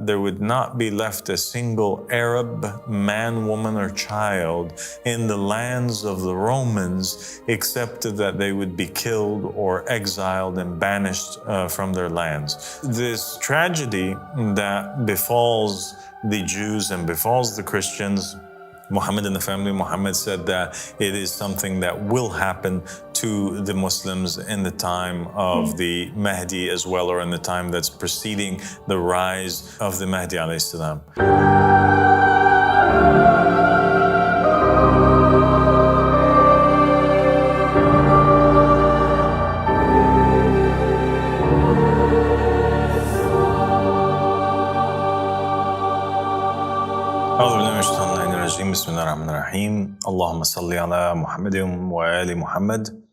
there would not be left a single Arab man, woman, or child in the lands of the Romans, except that they would be killed or exiled and banished from their lands. This tragedy that befalls the Jews and befalls the Christians, Muhammad and the family, Muhammad said that it is something that will happen to the Muslims in the time of the Mahdi as well, or in the time that's preceding the rise of the Mahdi alayhi salam. بسم الله الرحمن الرحيم اللهم صل على محمد وآل محمد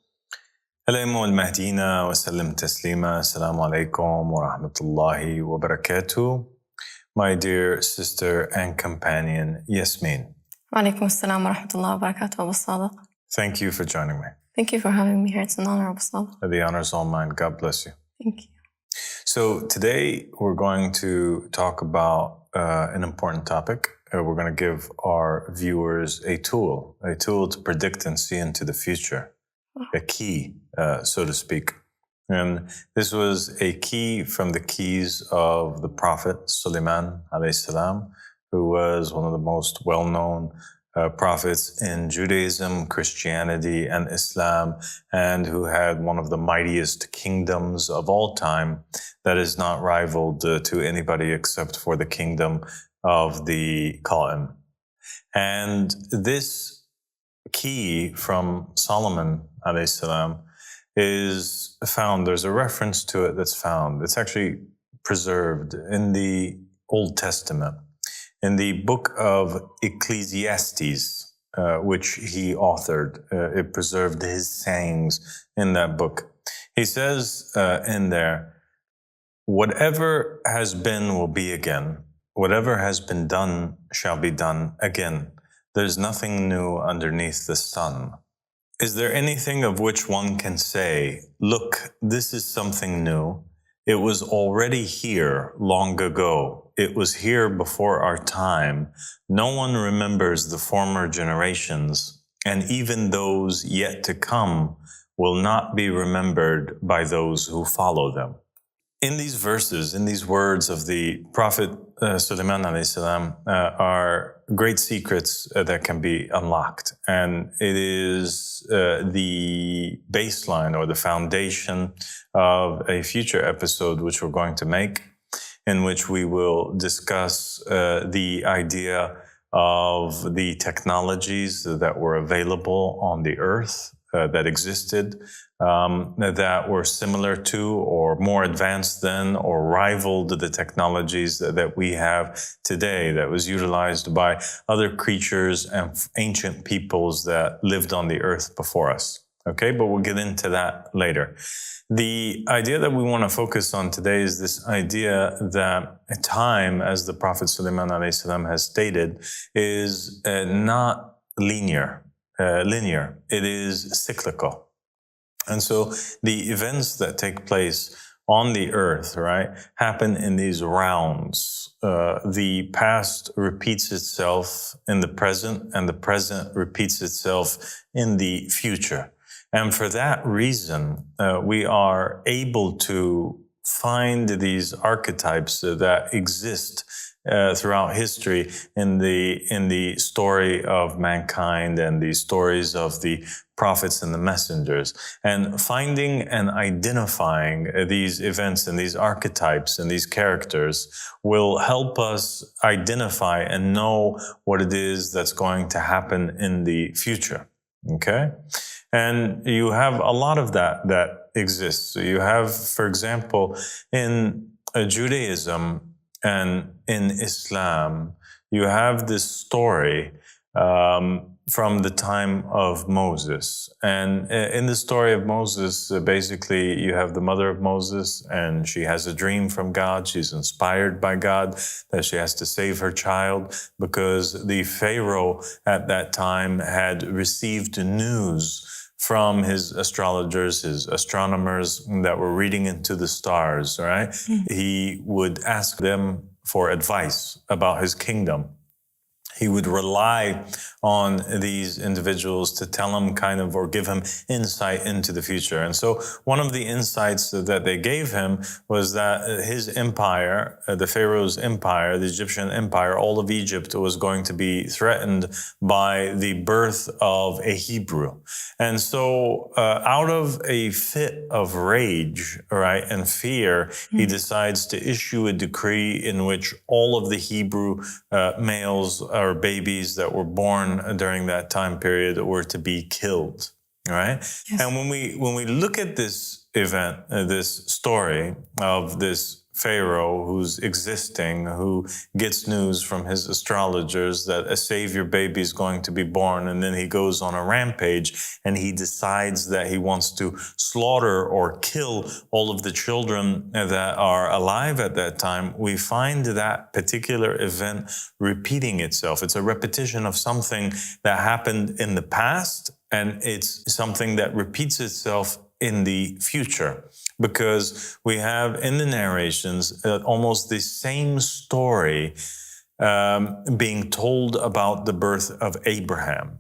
الأئمة والمهديين وسلم تسليما. السلام عليكم ورحمة الله وبركاته. My dear sister and companion Yasmin. وعليكم السلام ورحمة الله وبركاته أبو الصادق. Thank you for joining me. Thank you for having me here. It's an honor, Abu Salih. The honor is all mine. God bless you. Thank you. So today we're going to talk about an important topic. We're going to give our viewers a tool to predict and see into the future, a key, so to speak. And this was a key from the keys of the Prophet Sulaiman alayhi salam, who was one of the most well-known prophets in Judaism, Christianity, and Islam, and who had one of the mightiest kingdoms of all time that is not rivaled to anybody except for the kingdom of the Qa'im. And this key from Solomon alayhi salam is found, there's a reference to it that's found. It's actually preserved in the Old Testament, in the book of Ecclesiastes, which he authored. It preserved his sayings in that book. He says in there, whatever has been will be again. Whatever has been done shall be done again. There's nothing new underneath the sun. Is there anything of which one can say, look, this is something new. It was already here long ago. It was here before our time. No one remembers the former generations, and even those yet to come will not be remembered by those who follow them. In these verses, in these words of the Prophet Sulaiman alayhi salam, are great secrets that can be unlocked. And it is the baseline or the foundation of a future episode which we're going to make, in which we will discuss the idea of the technologies that were available on the earth, that existed, that were similar to or more advanced than or rivaled the technologies that we have today, that was utilized by other creatures and ancient peoples that lived on the earth before us. Okay, but we'll get into that later. The idea that we want to focus on today is this idea that time, as the Prophet Sulaiman alayhi salam has stated, is not linear. It is cyclical. And so the events that take place on the earth, right, happen in these rounds. The past repeats itself in the present, and the present repeats itself in the future. And for that reason, we are able to find these archetypes that exist throughout history in the story of mankind and the stories of the prophets and the messengers. And finding and identifying these events and these archetypes and these characters will help us identify and know what it is that's going to happen in the future. Okay? And you have a lot of that exists. So you have, for example, in Judaism and in Islam, you have this story from the time of Moses. And in the story of Moses, basically you have the mother of Moses, and she has a dream from God. She's inspired by God that she has to save her child because the Pharaoh at that time had received news from his astrologers, his astronomers that were reading into the stars, right? Mm-hmm. He would ask them for advice about his kingdom. He would rely on these individuals to tell him kind of, or give him insight into the future. And so one of the insights that they gave him was that his empire, the Pharaoh's empire, the Egyptian empire, all of Egypt was going to be threatened by the birth of a Hebrew. And so out of a fit of rage, right, and fear, he decides to issue a decree in which all of the Hebrew males or babies that were born during that time period were to be killed, right? Yes. And when we look at this event, this story of this Pharaoh who's existing, who gets news from his astrologers that a savior baby is going to be born, and then he goes on a rampage and he decides that he wants to slaughter or kill all of the children that are alive at that time, we find that particular event repeating itself. It's a repetition of something that happened in the past, and it's something that repeats itself in the future, because we have in the narrations almost the same story being told about the birth of Abraham.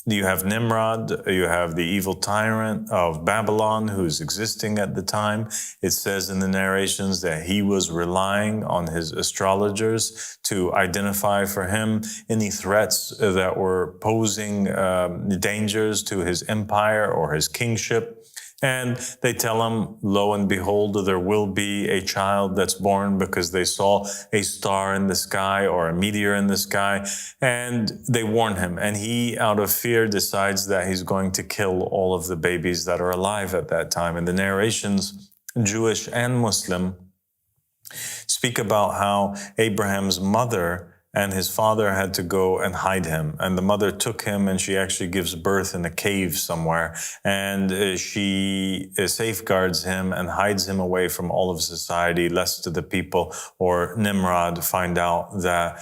You have Nimrod, you have the evil tyrant of Babylon who's existing at the time. It says in the narrations that he was relying on his astrologers to identify for him any threats that were posing dangers to his empire or his kingship. And they tell him, lo and behold, there will be a child that's born because they saw a star in the sky or a meteor in the sky. And they warn him. And he, out of fear, decides that he's going to kill all of the babies that are alive at that time. And the narrations, Jewish and Muslim, speak about how Abraham's mother and his father had to go and hide him. And the mother took him, and she actually gives birth in a cave somewhere. And she safeguards him and hides him away from all of society, lest the people or Nimrod find out that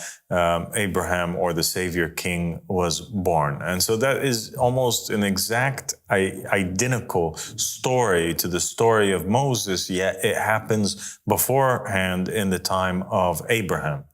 Abraham or the Savior King was born. And so that is almost an exact identical story to the story of Moses, yet it happens beforehand in the time of Abraham.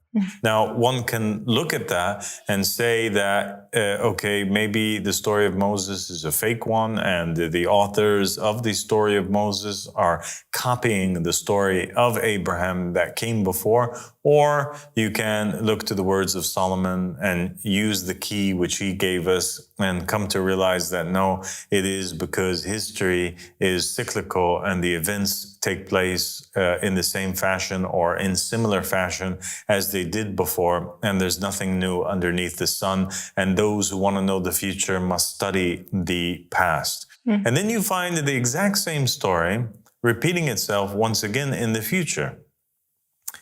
Now, one can look at that and say that, okay, maybe the story of Moses is a fake one, and the authors of the story of Moses are copying the story of Abraham that came before. Or you can look to the words of Solomon and use the key which he gave us and come to realize that no, it is because history is cyclical and the events take place in the same fashion or in similar fashion as they did before, and there's nothing new underneath the sun, and those who want to know the future must study the past. And then you find the exact same story repeating itself once again in the future,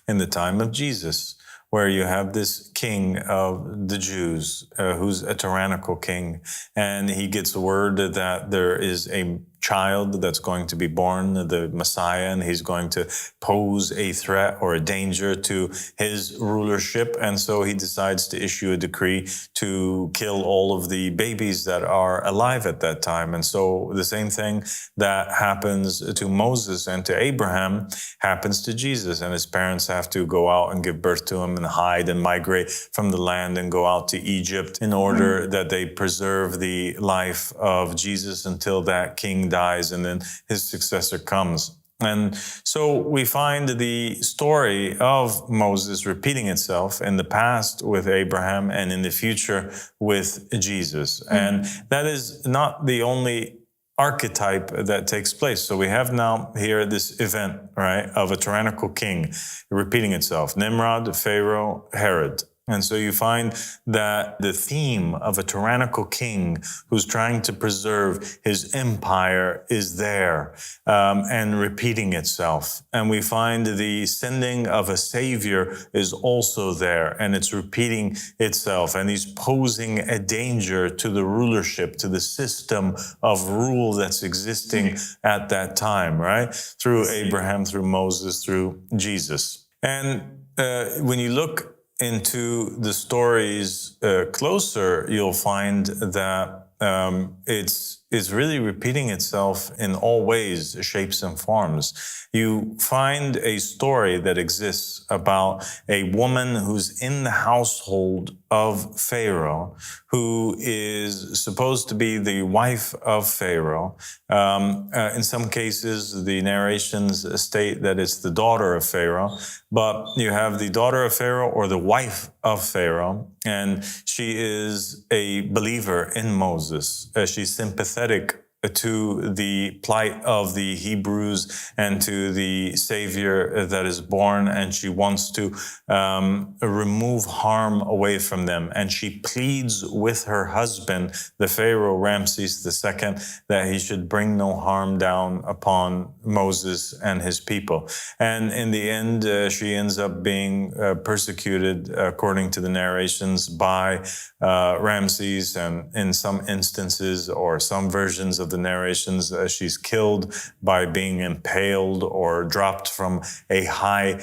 in the time of Jesus, where you have this king of the Jews who's a tyrannical king, and he gets word that there is a child that's going to be born, the Messiah, and he's going to pose a threat or a danger to his rulership. And so he decides to issue a decree to kill all of the babies that are alive at that time. And so the same thing that happens to Moses and to Abraham happens to Jesus, and his parents have to go out and give birth to him and hide and migrate from the land and go out to Egypt in order that they preserve the life of Jesus until that king dies and then his successor comes. And so we find the story of Moses repeating itself in the past with Abraham and in the future with Jesus. And that is not the only archetype that takes place. So we have now here this event, right, of a tyrannical king repeating itself. Nimrod, Pharaoh, Herod. And so you find that the theme of a tyrannical king who's trying to preserve his empire is there and repeating itself. And we find the sending of a savior is also there, and it's repeating itself. And he's posing a danger to the rulership, to the system of rule that's existing at that time, right? Through Abraham, through Moses, through Jesus. And when you look into the stories closer, you'll find that it's is really repeating itself in all ways, shapes, and forms. You find a story that exists about a woman who's in the household of Pharaoh, who is supposed to be the wife of Pharaoh. In some cases, the narrations state that it's the daughter of Pharaoh, but you have the daughter of Pharaoh or the wife of Pharaoh, and she is a believer in Moses. She's sympathetic to the plight of the Hebrews and to the Savior that is born, and she wants to remove harm away from them. And she pleads with her husband, the Pharaoh Ramses II, that he should bring no harm down upon Moses and his people. And in the end, she ends up being persecuted, according to the narrations, by Ramses, and in some instances or some versions of the narrations, she's killed by being impaled or dropped from a high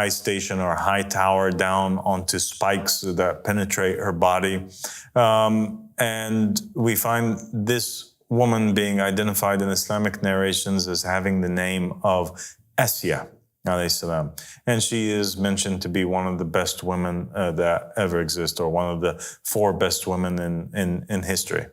station or a high tower down onto spikes that penetrate her body. And we find this woman being identified in Islamic narrations as having the name of Asya, alayhi salam. And she is mentioned to be one of the best women that ever exist, or one of the 4 best women in history.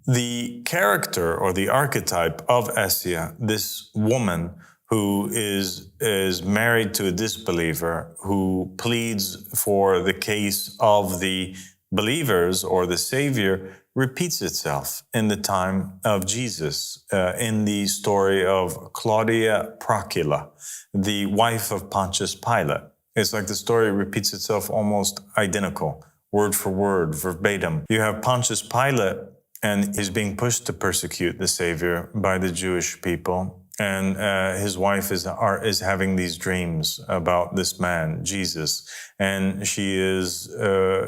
The character or the archetype of Asya, this woman who is married to a disbeliever, who pleads for the case of the believers or the Savior, repeats itself in the time of Jesus, in the story of Claudia Procula, the wife of Pontius Pilate. It's like the story repeats itself almost identical, word for word, verbatim. You have Pontius Pilate, and he's being pushed to persecute the Savior by the Jewish people. And his wife is having these dreams about this man, Jesus. And she is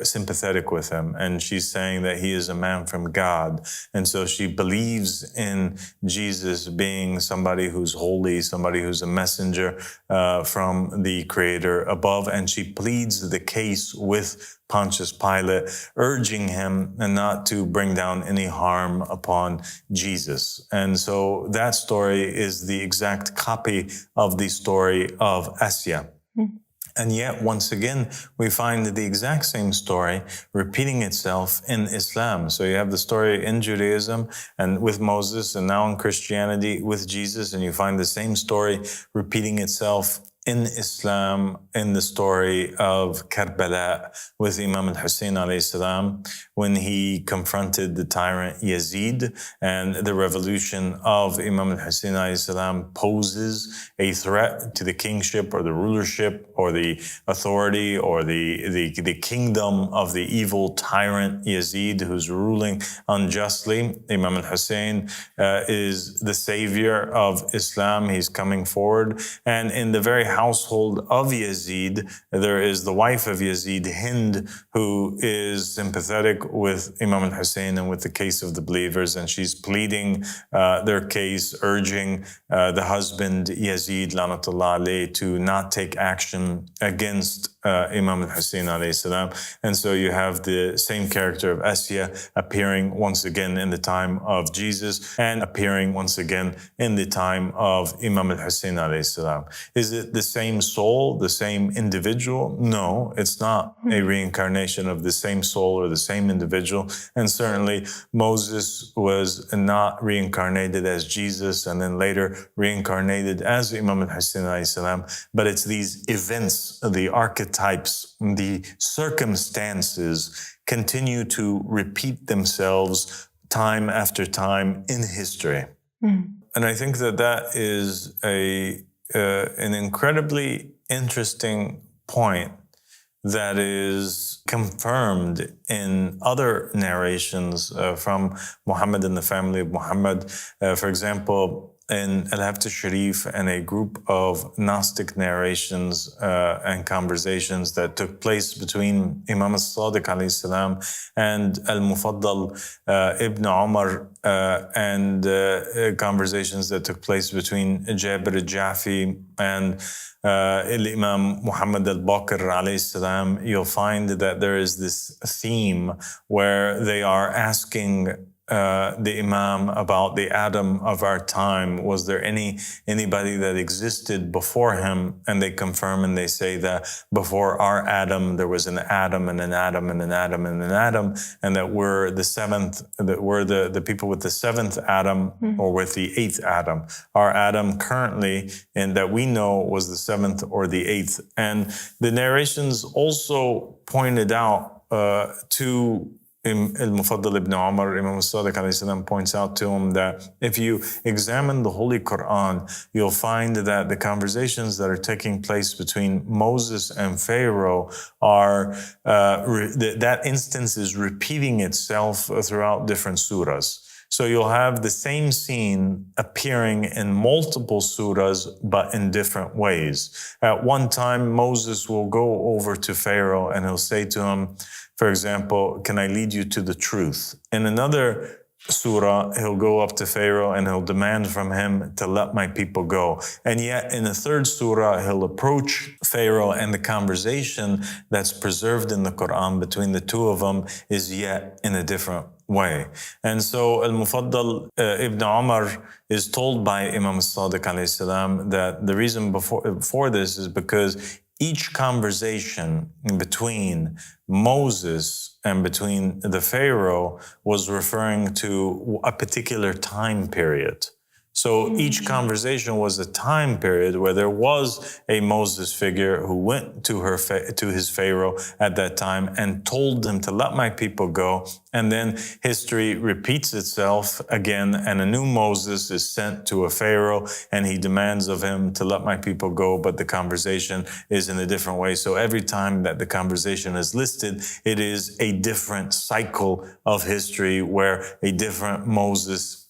sympathetic with him. And she's saying that he is a man from God. And so she believes in Jesus being somebody who's holy, somebody who's a messenger from the Creator above. And she pleads the case with Pontius Pilate, urging him not to bring down any harm upon Jesus. And so that story is the exact copy of the story of Asya. And yet, once again, we find the exact same story repeating itself in Islam. So you have the story in Judaism and with Moses, and now in Christianity with Jesus, and you find the same story repeating itself in Islam, in the story of Karbala with Imam al-Hussein alayhi salam, when he confronted the tyrant Yazid, and the revolution of Imam al-Hussein alayhi salam poses a threat to the kingship or the rulership or the authority or the kingdom of the evil tyrant Yazid who's ruling unjustly. Imam al-Hussein is the savior of Islam. He's coming forward, and in the very household of Yazid, there is the wife of Yazid, Hind, who is sympathetic with Imam al-Hussein and with the case of the believers, and she's pleading their case, urging the husband Yazid, lanatullah alayh, to not take action against Imam al-Hussein alayhi salam. And so you have the same character of Asya appearing once again in the time of Jesus and appearing once again in the time of Imam al-Hussein alayhi salam. Is it the same soul, the same individual? No, it's not a reincarnation of the same soul or the same individual. And certainly Moses was not reincarnated as Jesus and then later reincarnated as Imam al-Hussein alayhi salam. But it's these events, the archetypes, the circumstances continue to repeat themselves time after time in history. And I think that is an incredibly interesting point that is confirmed in other narrations from Muhammad and the family of Muhammad. For example, in Al-Hafta Sharif and a group of Gnostic narrations and conversations that took place between Imam al-Sadiq alayhi salam and Al-Mufaddal ibn Umar and conversations that took place between Jabir al-Jafi and Imam Muhammad al-Baqir alayhi salam, you'll find that there is this theme where they are asking the Imam about the Adam of our time. Was there anybody that existed before him? And they confirm and they say that before our Adam, there was an Adam and an Adam and an Adam and an Adam, and that we're the seventh, that we're the people with the seventh Adam or with the eighth Adam. Our Adam currently, and that we know, was the seventh or the eighth. And the narrations also pointed out to Al-Mufaddal ibn Umar, Imam al-Sadiq alayhi salam points out to him that if you examine the Holy Quran, you'll find that the conversations that are taking place between Moses and Pharaoh are, that instance is repeating itself throughout different surahs. So you'll have the same scene appearing in multiple surahs, but in different ways. At one time, Moses will go over to Pharaoh and he'll say to him, for example, can I lead you to the truth? In another surah, he'll go up to Pharaoh and he'll demand from him to let my people go. And yet in the third surah, he'll approach Pharaoh, and the conversation that's preserved in the Quran between the two of them is yet in a different way. And so Al-Mufaddal ibn Umar is told by Imam al-Sadiq alayhi salam that the reason for this is because each conversation between Moses and between the Pharaoh was referring to a particular time period. So each conversation was a time period where there was a Moses figure who went to his Pharaoh at that time and told him to let my people go. And then history repeats itself again, and a new Moses is sent to a Pharaoh and he demands of him to let my people go, but the conversation is in a different way. So every time that the conversation is listed, it is a different cycle of history where a different Moses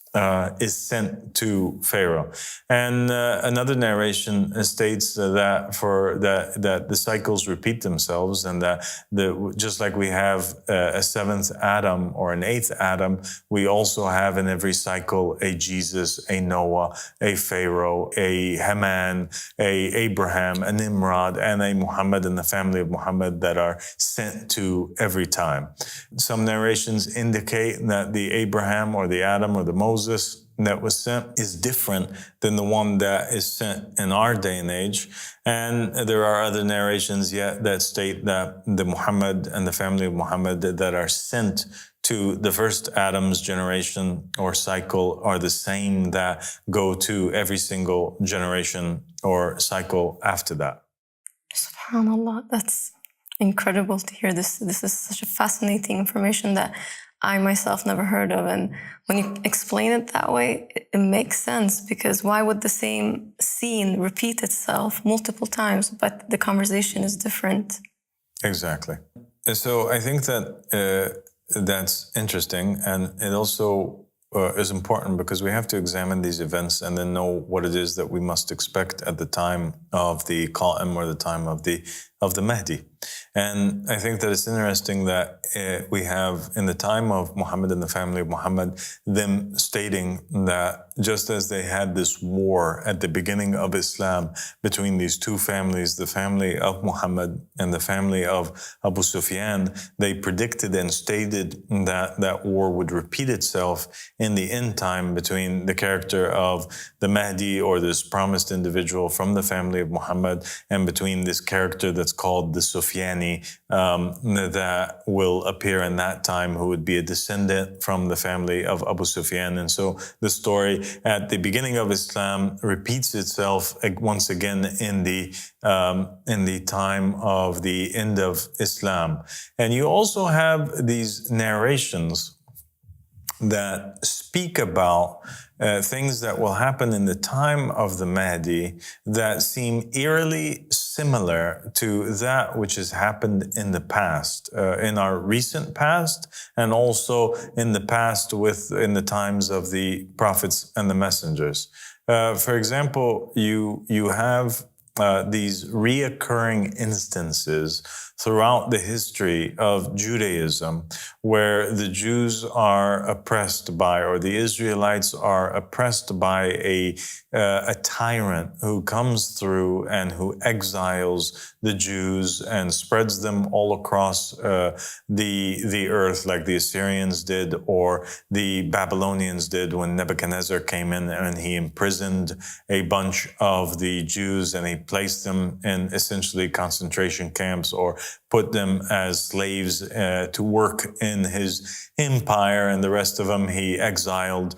is sent to Pharaoh. And another narration states that the cycles repeat themselves, and that just like we have a seventh Adam or an eighth Adam, we also have in every cycle a Jesus, a Noah, a Pharaoh, a Haman, a Abraham, a Nimrod, and a Muhammad and the family of Muhammad that are sent to every time. Some narrations indicate that the Abraham or the Adam or the Moses that was sent is different than the one that is sent in our day and age. And there are other narrations yet that state that the Muhammad and the family of Muhammad that are sent to the first Adam's generation or cycle are the same that go to every single generation or cycle after that. SubhanAllah, that's incredible to hear this. This is such a fascinating information that I myself never heard of. And when you explain it that way, it makes sense, because why would the same scene repeat itself multiple times, but the conversation is different? Exactly. So I think that that's interesting. And it also is important because we have to examine these events and then know what it is that we must expect at the time of the Qa'im or the time of the Mahdi. And I think that it's interesting that we have in the time of Muhammad and the family of Muhammad, them stating that just as they had this war at the beginning of Islam between these two families, the family of Muhammad and the family of Abu Sufyan, they predicted and stated that that war would repeat itself in the end time between the character of the Mahdi or this promised individual from the family of Muhammad and between this character that's called the Sufyani that will appear in that time, who would be a descendant from the family of Abu Sufyan. And so the story at the beginning of Islam repeats itself once again in the time of the end of Islam. And you also have these narrations that speak about things that will happen in the time of the Mahdi that seem eerily similar to that which has happened in the past, in our recent past, and also in the past in the times of the prophets and the messengers. For example, you have these reoccurring instances throughout the history of Judaism where the Jews are oppressed by, or the Israelites are oppressed by a tyrant who comes through and who exiles the Jews and spreads them all across the earth, like the Assyrians did or the Babylonians did when Nebuchadnezzar came in and he imprisoned a bunch of the Jews and he placed them in essentially concentration camps or put them as slaves to work in his empire, and the rest of them he exiled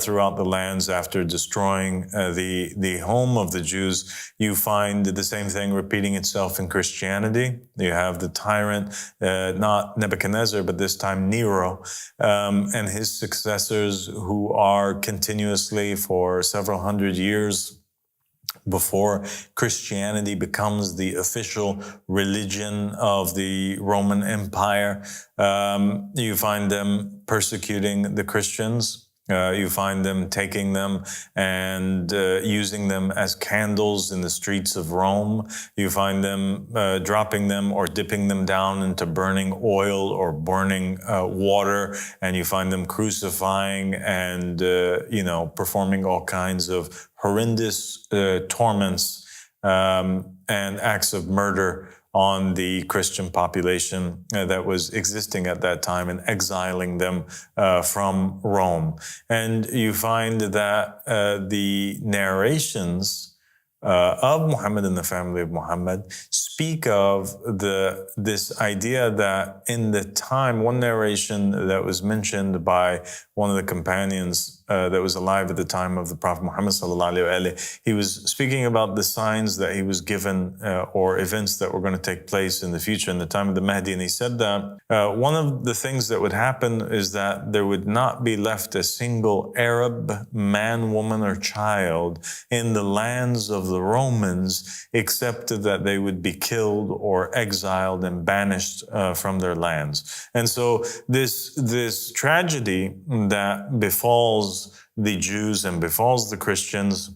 throughout the lands after destroying the home of the Jews. You find the same thing repeating itself in Christianity. You have the tyrant, not Nebuchadnezzar, but this time Nero, and his successors who are continuously for several hundred years before Christianity becomes the official religion of the Roman Empire. You find them persecuting the Christians. You find them taking them and using them as candles in the streets of Rome. You find them dropping them or dipping them down into burning oil or burning water. And you find them crucifying and, performing all kinds of horrendous torments and acts of murder on the Christian population that was existing at that time and exiling them from Rome. And you find that the narrations of Muhammad and the family of Muhammad speak of this idea that in the time, one narration that was mentioned by one of the companions that was alive at the time of the Prophet Muhammad sallallahu alaihi wasallam, he was speaking about the signs that he was given or events that were going to take place in the future in the time of the Mahdi. And he said that one of the things that would happen is that there would not be left a single Arab man, woman, or child in the lands of the Romans, except that they would be killed or exiled and banished from their lands. And so this tragedy that befalls the Jews and befalls the Christians,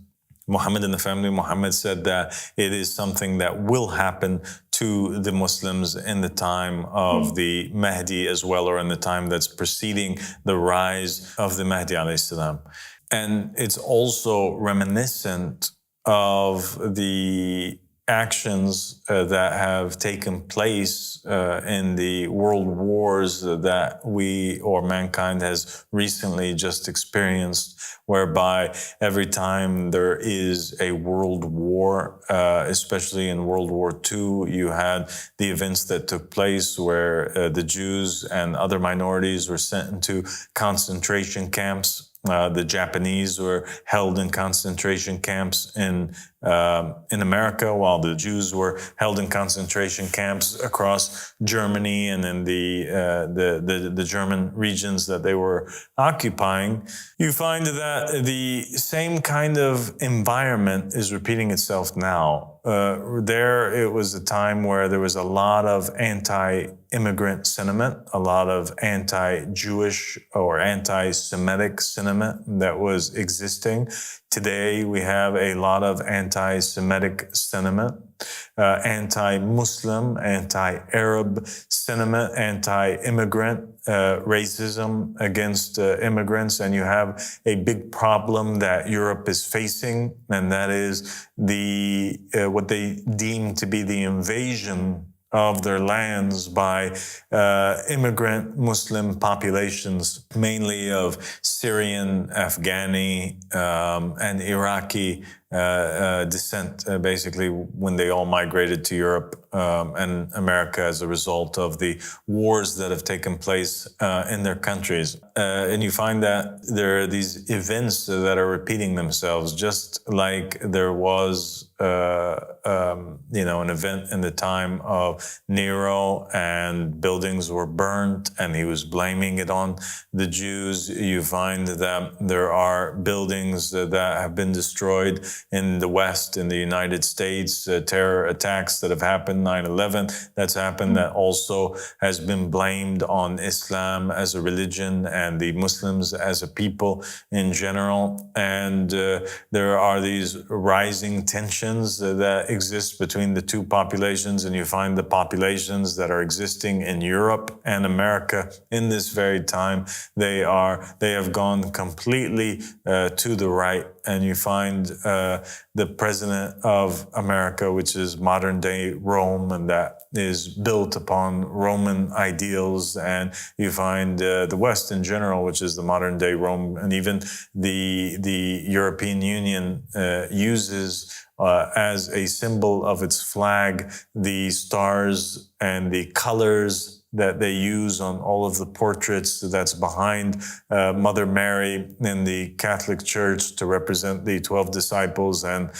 Muhammad and the family of Muhammad said that it is something that will happen to the Muslims in the time of the Mahdi as well, or in the time that's preceding the rise of the Mahdi alayhi salam. And it's also reminiscent of the actions that have taken place in the world wars that we or mankind has recently just experienced, whereby every time there is a world war, especially in World War II, you had the events that took place where the Jews and other minorities were sent into concentration camps. The Japanese were held in concentration camps in America, while the Jews were held in concentration camps across Germany and in the German regions that they were occupying. You find that the same kind of environment is repeating itself now. There, it was a time where there was a lot of anti-immigrant sentiment, a lot of anti-Jewish or anti-Semitic sentiment that was existing. Today, we have a lot of anti-Semitic sentiment, anti-Muslim, anti-Arab sentiment, anti-immigrant racism against immigrants. And you have a big problem that Europe is facing, and that is what they deem to be the invasion of their lands by immigrant Muslim populations, mainly of Syrian, Afghani, and Iraqi descent, basically, when they all migrated to Europe and America as a result of the wars that have taken place in their countries. And you find that there are these events that are repeating themselves, just like there was an event in the time of Nero and buildings were burnt and he was blaming it on the Jews. You find that there are buildings that have been destroyed in the West, in the United States, terror attacks that have happened, 9/11 that's happened, that also has been blamed on Islam as a religion and the Muslims as a people in general. And there are these rising tensions that exist between the two populations, and you find the populations that are existing in Europe and America in this very time, they have gone completely to the right, and you find the president of America, which is modern day Rome, and that is built upon Roman ideals, and you find the West in general, which is the modern day Rome, and even the European Union uses as a symbol of its flag the stars and the colors that they use on all of the portraits that's behind Mother Mary in the Catholic Church to represent the 12 disciples and,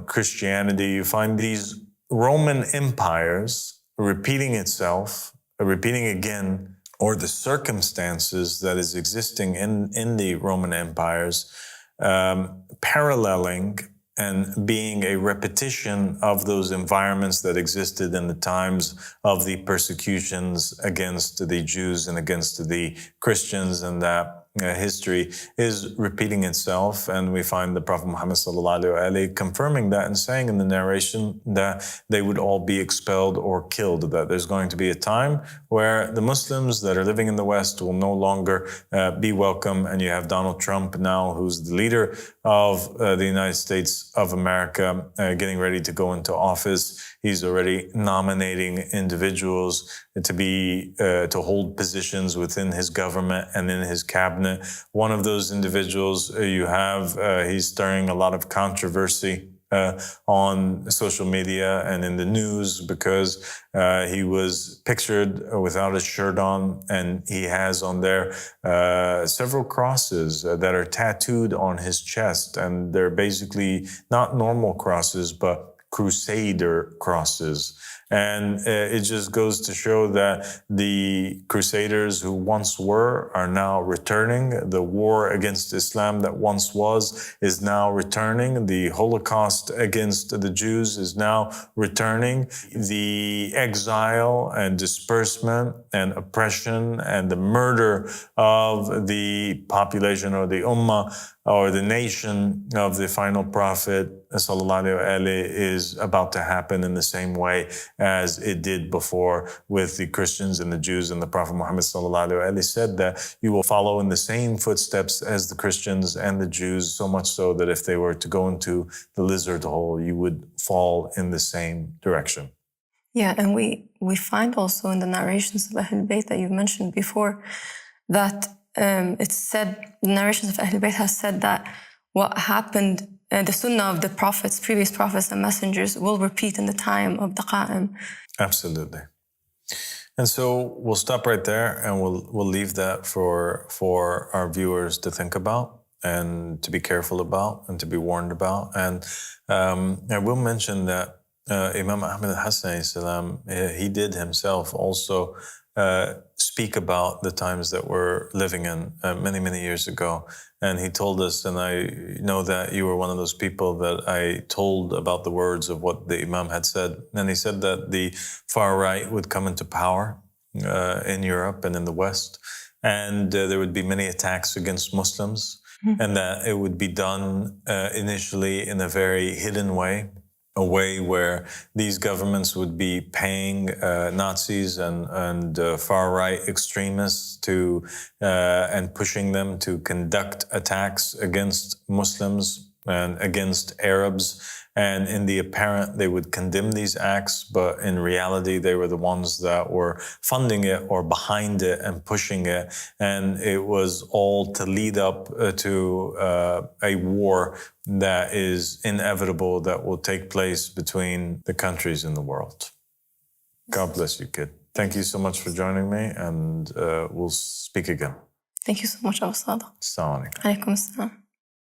Christianity. You find these Roman empires repeating itself, repeating again, or the circumstances that is existing in the Roman empires, paralleling and being a repetition of those environments that existed in the times of the persecutions against the Jews and against the Christians, and that history is repeating itself. And we find the Prophet Muhammad ﷺ confirming that and saying in the narration that they would all be expelled or killed, that there's going to be a time where the Muslims that are living in the West will no longer be welcome. And you have Donald Trump now, who's the leader of the United States of America, getting ready to go into office. He's already nominating individuals to hold positions within his government and in his cabinet. One of those individuals he's stirring a lot of controversy on social media and in the news because he was pictured without a shirt on, and he has on there several crosses that are tattooed on his chest, and they're basically not normal crosses, but crusader crosses. And it just goes to show that the crusaders who once were are now returning. The war against Islam that once was is now returning. The Holocaust against the Jews is now returning. The exile and disbursement and oppression and the murder of the population or the ummah or the nation of the final prophet sallallahu alaihi is about to happen in the same way as it did before with the Christians and the Jews. And the Prophet Muhammad sallallahu alaihi said that you will follow in the same footsteps as the Christians and the Jews, so much so that if they were to go into the lizard hole, you would fall in the same direction. Yeah, and we find also in the narrations of Ahlul Bayt that you've mentioned before that it's said, the narrations of Ahlul Bayt has said that what happened, the sunnah of the prophets, previous prophets and messengers, will repeat in the time of the Qa'im. Absolutely. And so we'll stop right there, and we'll leave that for our viewers to think about and to be careful about and to be warned about. And I will mention that Imam Ahmed al-Hassan, he did himself also speak about the times that we're living in many, many years ago. And he told us, and I know that you were one of those people that I told about the words of what the Imam had said. And he said that the far right would come into power in Europe and in the West, and there would be many attacks against Muslims, and that it would be done initially in a very hidden way, a way where these governments would be paying Nazis and far-right extremists to and pushing them to conduct attacks against Muslims and against Arabs. And in the apparent, they would condemn these acts, but in reality, they were the ones that were funding it or behind it and pushing it. And it was all to lead up to a war that is inevitable, that will take place between the countries in the world. God bless you, kid. Thank you so much for joining me, and we'll speak again. Thank you so much, Abu Salih. Assalamu alaikum. Alaikum assalam.